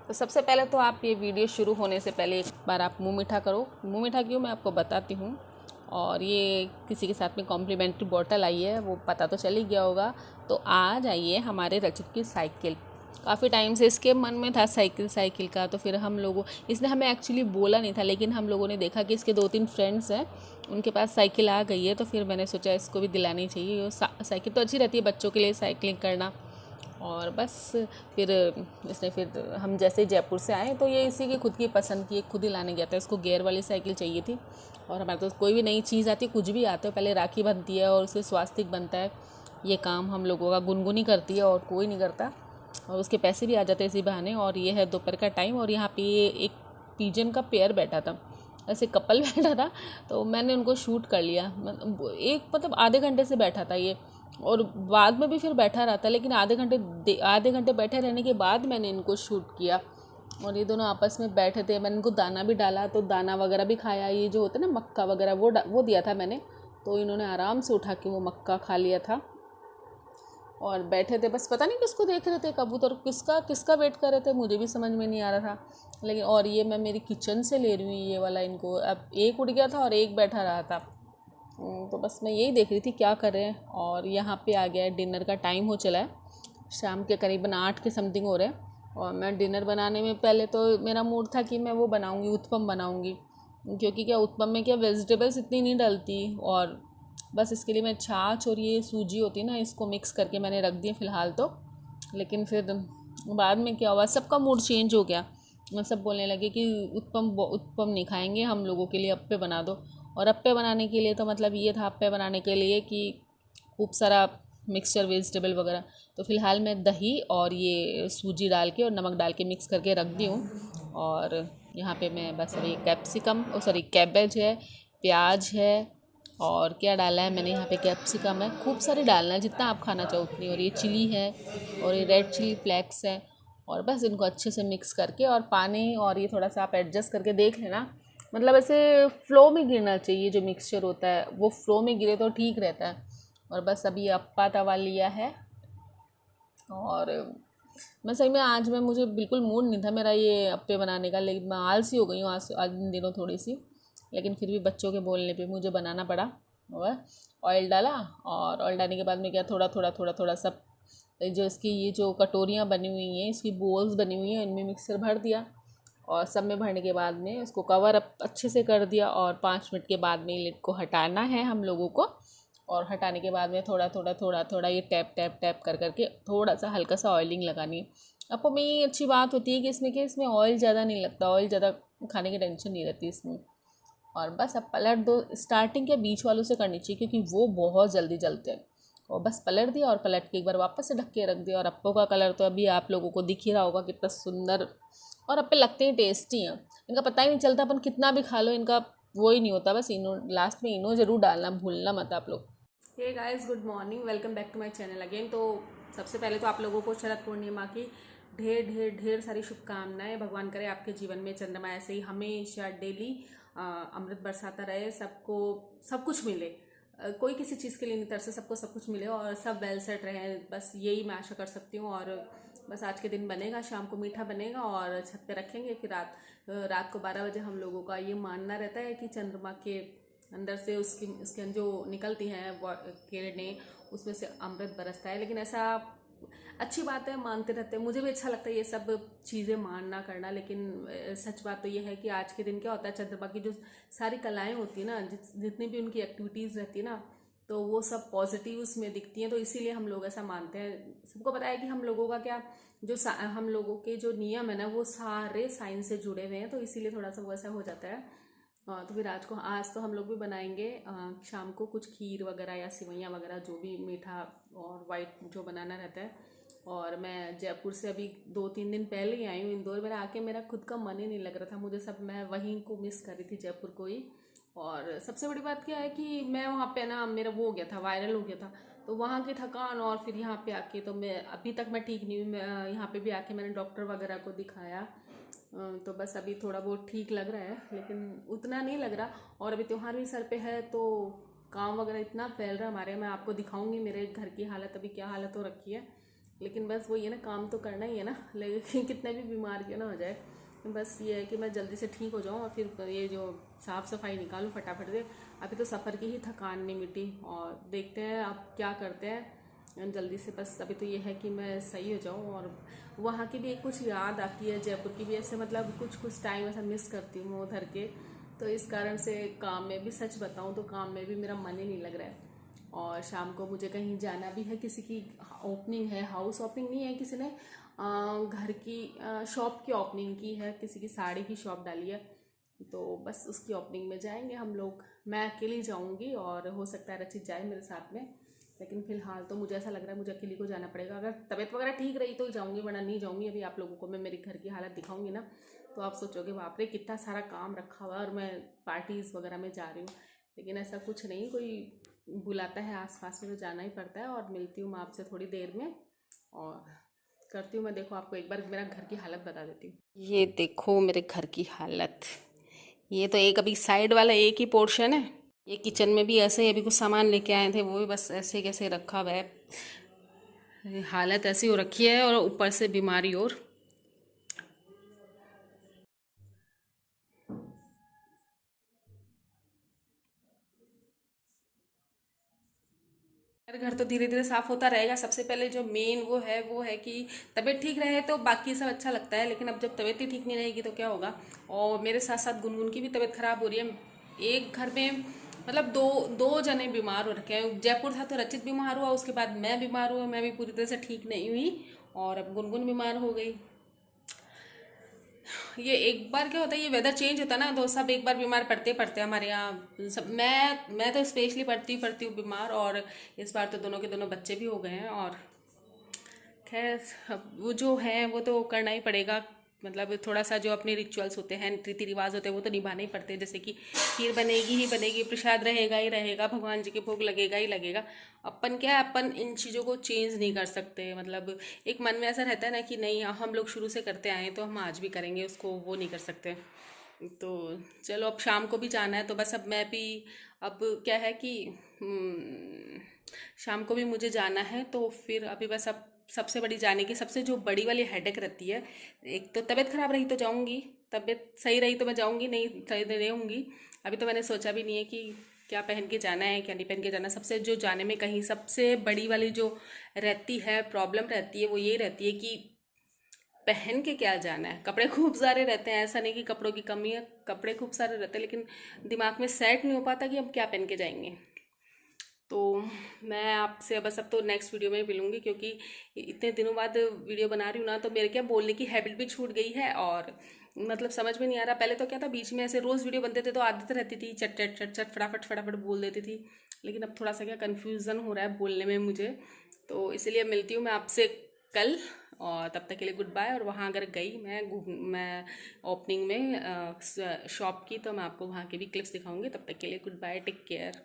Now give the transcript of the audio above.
तो सबसे पहले तो आप ये वीडियो शुरू होने से पहले एक बार आप मुंह मीठा करो। मुंह मीठा क्यों, मैं आपको बताती हूँ। और ये किसी के साथ में कॉम्प्लीमेंट्री बॉटल आई है, वो पता तो चल ही गया होगा। तो आ जाइए हमारे रचित की साइकिल। काफ़ी टाइम से इसके मन में था साइकिल का, तो फिर हम लोगों, इसने हमें एक्चुअली बोला नहीं था, लेकिन हम लोगों ने देखा कि इसके 2-3 फ्रेंड्स हैं, उनके पास साइकिल आ गई है, तो फिर मैंने सोचा इसको भी दिलानी चाहिए। साइकिल तो अच्छी रहती है बच्चों के लिए साइकिलिंग करना। और बस फिर इसने, फिर हम जैसे जयपुर से आए तो ये इसी की खुद की पसंद की खुद ही लाने गया था। इसको गियर वाली साइकिल चाहिए थी। और हमारे तो कोई भी नई चीज़ आती है, कुछ भी आता है, पहले राखी बनती है और उससे स्वास्तिक बनता है। ये काम हम लोगों का गुनगुनी करती है और कोई नहीं करता, और उसके पैसे भी आ जाते हैं इसी बहाने। और ये है दोपहर का टाइम, और यहाँ पे एक पिजन का पेयर बैठा था, ऐसे कपल बैठा था, तो मैंने उनको शूट कर लिया। एक मतलब आधे घंटे से बैठा था ये, और बाद में भी फिर बैठा रहा था, लेकिन आधे घंटे बैठे रहने के बाद मैंने इनको शूट किया। और ये दोनों आपस में बैठे थे, मैंने इनको दाना भी डाला, तो दाना वगैरह भी खाया। ये जो होता है ना मक्का वगैरह, वो दिया था मैंने, तो इन्होंने आराम से उठा के वो मक्का खा लिया था। और बैठे थे, बस पता नहीं किसको देख रहे थे, कबूतर किसका किसका वेट कर रहे थे, मुझे भी समझ में नहीं आ रहा था। लेकिन और ये मैं मेरी किचन से ले रही हूँ ये वाला इनको। अब एक उड़ गया था और एक बैठा रहा था। तो बस मैं यही देख रही थी क्या कर रहे हैं। और यहाँ पे आ गया है, डिनर का टाइम हो चला है, शाम के करीबन 8 के समथिंग हो रहे हैं। और मैं डिनर बनाने में पहले तो मेरा मूड था कि मैं वो बनाऊँगी, उत्पम बनाऊँगी, क्योंकि क्या उत्पम में क्या वेजिटेबल्स इतनी नहीं डलती। और बस इसके लिए मैं छाछ और ये सूजी होती है ना, इसको मिक्स करके मैंने रख दिया फ़िलहाल तो। लेकिन फिर बाद में क्या हुआ, सबका मूड चेंज हो गया। सब बोलने लगे कि उत्पम नहीं खाएंगे, हम लोगों के लिए अप्पे बना दो। और अप्पे बनाने के लिए तो मतलब ये था, अप्पे बनाने के लिए कि खूब सारा मिक्सचर वेजिटेबल वगैरह। तो फ़िलहाल मैं दही और ये सूजी डाल के और नमक डाल के मिक्स करके रख दी हूँ। और यहाँ पे मैं बस अभी कैबेज है, प्याज है, और क्या डाला है मैंने यहाँ पे, कैप्सिकम है, खूब सारी डालना है जितना आप खाना चाहो उतनी। और ये चिली है, और ये रेड चिली फ्लेक्स है। और बस इनको अच्छे से मिक्स करके, और पानी और ये थोड़ा सा आप एडजस्ट करके देख लेना, मतलब ऐसे फ़्लो में गिरना चाहिए। जो मिक्सचर होता है वो फ़्लो में गिरे तो ठीक रहता है। और बस अभी अप्पा तवा लिया है। और मैं सही में आज मैं मुझे बिल्कुल मूड नहीं था मेरा ये अप्पे बनाने का, लेकिन मैं आलसी हो गई हूँ आज इन दिनों थोड़ी सी। लेकिन फिर भी बच्चों के बोलने पे मुझे बनाना पड़ा। और ऑयल डाला, और ऑयल डालने के बाद में क्या, थोड़ा सब जो इसकी ये जो कटोरियाँ बनी हुई हैं, इसकी बोल्स बनी हुई हैं, इनमें मिक्सर भर दिया। और सब में भरने के बाद में उसको कवर अप अच्छे से कर दिया। और 5 मिनट के बाद में लिड को हटाना है हम लोगों को। और हटाने के बाद में थोड़ा ये टैप टैप टैप कर करके थोड़ा सा हल्का सा ऑयलिंग लगानी है। आपको में ये अच्छी बात होती है कि इसमें ऑयल ज़्यादा नहीं लगता, ऑयल ज़्यादा खाने की टेंशन नहीं रहती इसमें। और बस अब पलट दो, स्टार्टिंग के बीच वालों से करनी चाहिए क्योंकि वो बहुत जल्दी जलते हैं। और बस पलट दिया, और पलट के एक बार वापस से ढक के रख दिया। और अप्पो का कलर तो अभी आप लोगों को दिख ही रहा होगा कितना सुंदर। और अप्पे लगते ही टेस्टी हैं, इनका पता ही नहीं चलता, अपन कितना भी खा लो इनका वो ही नहीं होता। बस इनो लास्ट में इनो ज़रूर डालना भूलना मत आप लोग। Hey guys, good morning, welcome back to my channel again. तो सबसे पहले तो आप लोगों को शरद पूर्णिमा की ढेर ढेर ढेर सारी शुभकामनाएं। भगवान करे आपके जीवन में चंद्रमा ऐसे ही हमेशा डेली अमृत बरसाता रहे, सबको सब कुछ मिले, कोई किसी चीज़ के लिए नहीं तरसे, सबको सब कुछ मिले और सब वेल सेट रहे। बस यही मैं आशा कर सकती हूँ। और बस आज के दिन बनेगा, शाम को मीठा बनेगा और छत पे रखेंगे। फिर रात को 12 बजे हम लोगों का ये मानना रहता है कि चंद्रमा के अंदर से उसके जो निकलती हैं किरणें, उसमें से अमृत बरसता है। लेकिन ऐसा अच्छी बात है, मानते रहते हैं, मुझे भी अच्छा लगता है ये सब चीज़ें मानना करना। लेकिन सच बात तो ये है कि आज के दिन क्या होता है, चंद्रमा की जो सारी कलाएं होती है ना, जितनी भी उनकी एक्टिविटीज़ रहती है ना, तो वो सब पॉजिटिव उसमें दिखती हैं। तो इसीलिए हम लोग ऐसा मानते हैं। सबको पता है कि हम लोगों का क्या, हम लोगों के जो नियम है ना, वो सारे साइंस से जुड़े हुए हैं, तो इसीलिए थोड़ा सा वैसा हो जाता है। तो फिर आज तो हम लोग भी बनाएंगे शाम को कुछ खीर वगैरह या सिवैयाँ वगैरह, जो भी मीठा और वाइट जो बनाना रहता है। और मैं जयपुर से अभी 2-3 दिन पहले ही आई हूँ इंदौर। मेरा आके मेरा खुद का मन ही नहीं लग रहा था, मुझे सब, मैं वहीं को मिस कर रही थी, जयपुर को ही। और सबसे बड़ी बात क्या है कि मैं वहाँ पे ना, मेरा वो हो गया था, वायरल हो गया था। तो वहाँ की थकान, और फिर यहाँ पे आके तो मैं अभी तक मैं ठीक नहीं हुई। मैं यहाँ पे भी आके मैंने डॉक्टर वगैरह को दिखाया, तो बस अभी थोड़ा बहुत ठीक लग रहा है, लेकिन उतना नहीं लग रहा। और अभी त्यौहार भी सर पे है, तो काम वगैरह इतना फैल रहा है हमारे, मैं आपको दिखाऊंगी मेरे घर की हालत अभी क्या हालत हो रखी है। लेकिन बस वही है ना, काम तो करना ही है ना, लेकिन कितने भी बीमार क्यों ना हो जाए, बस ये है कि मैं जल्दी से ठीक हो जाऊँ और फिर ये जो साफ़ सफाई निकालूँ फटाफट से। अभी तो सफ़र की ही थकान नहीं मिटी, और देखते हैं अब क्या करते हैं जल्दी से। बस अभी तो ये है कि मैं सही हो जाऊँ, और वहाँ की भी एक कुछ याद आती है, जयपुर की भी, ऐसे मतलब कुछ कुछ टाइम ऐसा मिस करती हूँ मैं उधर के। तो इस कारण से काम में भी, सच बताऊँ तो काम में भी मेरा मन ही नहीं लग रहा है। और शाम को मुझे कहीं जाना भी है, किसी की ओपनिंग है, हाउस ओपनिंग नहीं है, किसी ने घर की शॉप की ओपनिंग की है, किसी की साड़ी की शॉप डाली है, तो बस उसकी ओपनिंग में जाएंगे हम लोग। मैं अकेली जाऊंगी, और हो सकता है रचित जाए मेरे साथ में, लेकिन फिलहाल तो मुझे ऐसा लग रहा है मुझे अकेली को जाना पड़ेगा। अगर तबीयत वगैरह ठीक रही तो जाऊंगी, वरना नहीं जाऊंगी। अभी आप लोगों को मैं मेरे घर की हालत दिखाऊंगी ना, तो आप सोचोगे बाप रे कितना सारा काम रखा हुआ है और मैं पार्टीज़ वगैरह में जा रही हूँ, लेकिन ऐसा कुछ नहीं, कोई बुलाता है आसपास में तो जाना ही पड़ता है। और मिलती हूँ मैं आपसे थोड़ी देर में, और करती हूँ मैं। देखो आपको एक बार मेरा घर की हालत बता देती हूँ। ये देखो मेरे घर की हालत, ये तो एक अभी साइड वाला एक ही पोर्शन है। ये किचन में भी ऐसे ही अभी कुछ सामान लेके आए थे, वो भी बस ऐसे कैसे रखा हुआ है। हालत ऐसी हो रखी है, और ऊपर से बीमारी। और मेरे घर तो धीरे धीरे साफ होता रहेगा। सबसे पहले जो मेन वो है कि तबीयत ठीक रहे तो बाकी सब अच्छा लगता है, लेकिन अब जब तबीयत ही ठीक नहीं रहेगी तो क्या होगा। और मेरे साथ साथ गुनगुन की भी तबीयत खराब हो रही है। एक घर में मतलब दो दो जने बीमार हो रखे हैं। जयपुर था तो रचित बीमार हुआ, उसके बाद मैं बीमार हुआ, मैं भी पूरी तरह से ठीक नहीं हुई, और अब गुनगुन बीमार हो गई। ये एक बार क्या होता है, ये वेदर चेंज होता है ना, तो सब एक बार बीमार पड़ते पड़ते हैं हमारे यहाँ सब। मैं तो स्पेशली पड़ती हूँ बीमार, और इस बार तो दोनों के दोनों बच्चे भी हो गए हैं। और खैर अब वो जो है वो तो करना ही पड़ेगा। मतलब थोड़ा सा जो अपने रिचुअल्स होते हैं, रीति रिवाज होते हैं, वो तो निभाने ही पड़ते हैं। जैसे कि खीर बनेगी ही बनेगी, प्रसाद रहेगा ही रहेगा, भगवान जी के भोग लगेगा ही लगेगा। अपन क्या है, अपन इन चीज़ों को चेंज नहीं कर सकते। मतलब एक मन में ऐसा रहता है ना कि नहीं हम लोग शुरू से करते आए हैं तो हम आज भी करेंगे, उसको वो नहीं कर सकते। तो चलो अब शाम को भी जाना है, तो बस अब मैं भी, अब क्या है कि शाम को भी मुझे जाना है, तो फिर अभी बस अब सबसे बड़ी जाने की सबसे जो बड़ी वाली हेडेक रहती है, एक तो तबीयत खराब रही तो जाऊंगी, तबीयत सही रही तो मैं जाऊंगी, नहीं सही नहीं रहूंगी। अभी तो मैंने सोचा भी नहीं है कि क्या पहन के जाना है क्या नहीं पहन के जाना। सबसे जो जाने में कहीं सबसे बड़ी वाली जो रहती है प्रॉब्लम रहती है, वो ये रहती है कि पहन के क्या जाना है। कपड़े खूब सारे रहते हैं, ऐसा नहीं कि कपड़ों की कमी है, कपड़े खूब सारे रहते हैं, लेकिन दिमाग में सेट नहीं हो पाता कि हम क्या पहन के जाएंगे। तो मैं आपसे बस अब तो नेक्स्ट वीडियो में ही मिलूंगी, क्योंकि इतने दिनों बाद वीडियो बना रही हूँ ना, तो मेरे क्या बोलने की हैबिट भी छूट गई है। और मतलब समझ में नहीं आ रहा। पहले तो क्या था, बीच में ऐसे रोज़ वीडियो बनते थे तो आदत रहती थी चट चट चट चट फटाफट फटाफट बोल देती थी, लेकिन अब थोड़ा सा क्या कन्फ्यूज़न हो रहा है बोलने में मुझे। तो इसलिए मिलती हूँ मैं आपसे कल, और तब तक के लिए गुड बाय। और वहाँ अगर गई मैं ओपनिंग में शॉप की, तो मैं आपको वहाँ के भी क्लिप्स दिखाऊंगी। तब तक के लिए गुड बाय, टेक केयर।